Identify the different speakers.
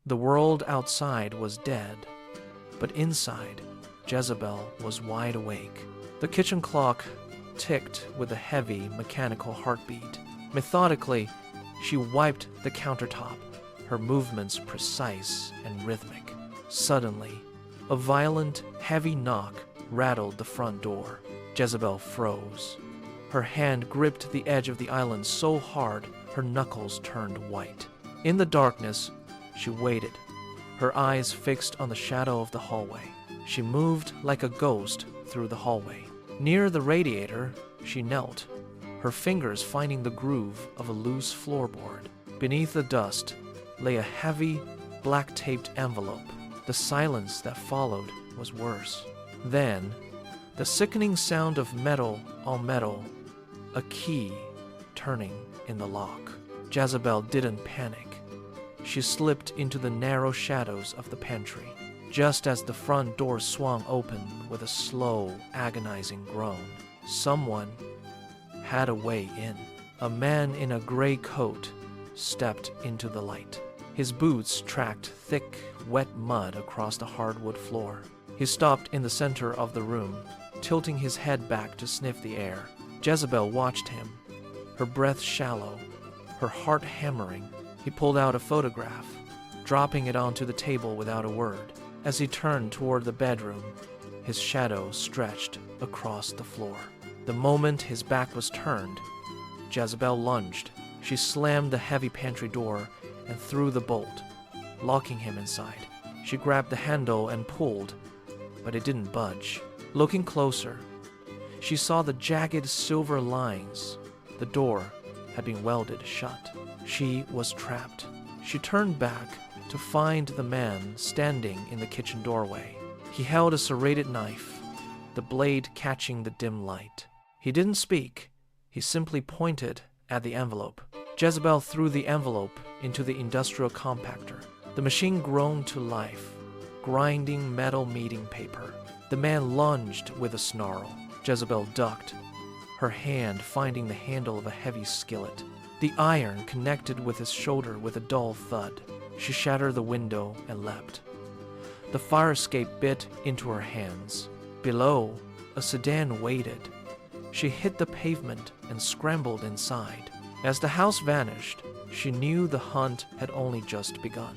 Speaker 1: The world outside was dead, but inside, Jezebel was wide awake. The kitchen clock ticked with a heavy, mechanical heartbeat. Methodically, she wiped the countertop, her movements precise and rhythmic. Suddenly, a violent, heavy knock rattled the front door. Jezebel froze. Her hand gripped the edge of the island so hard her knuckles turned white. In the darkness, she waited, her eyes fixed on the shadow of the hallway. She moved like a ghost through the hallway. Near the radiator, she knelt, her fingers finding the groove of a loose floorboard. Beneath the dust lay a heavy, black-taped envelope. The silence that followed was worse. Then, the sickening sound of metal on metal, a key turning in the lock. Jezebel didn't panic. She slipped into the narrow shadows of the pantry. Just as the front door swung open with a slow, agonizing groan, someone had a way in. A man in a gray coat stepped into the light. His boots tracked thick, wet mud across the hardwood floor. He stopped in the center of the room, tilting his head back to sniff the air. Jezebel watched him, her breath shallow, her heart hammering. He pulled out a photograph, dropping it onto the table without a word. As he turned toward the bedroom, his shadow stretched across the floor. The moment his back was turned, Jezebel lunged. She slammed the heavy pantry door and threw the bolt, locking him inside. She grabbed the handle and pulled, but it didn't budge. Looking closer, she saw the jagged silver lines. The door had been welded shut. She was trapped. She turned back to find the man standing in the kitchen doorway. He held a serrated knife, the blade catching the dim light. He didn't speak. He simply pointed at the envelope. Jezebel threw the envelope into the industrial compactor. The machine groaned to life, grinding metal meeting paper. The man lunged with a snarl. Jezebel ducked, her hand finding the handle of a heavy skillet. The iron connected with his shoulder with a dull thud. She shattered the window and leapt. The fire escape bit into her hands. Below, a sedan waited. She hit the pavement and scrambled inside. As the house vanished, she knew the hunt had only just begun.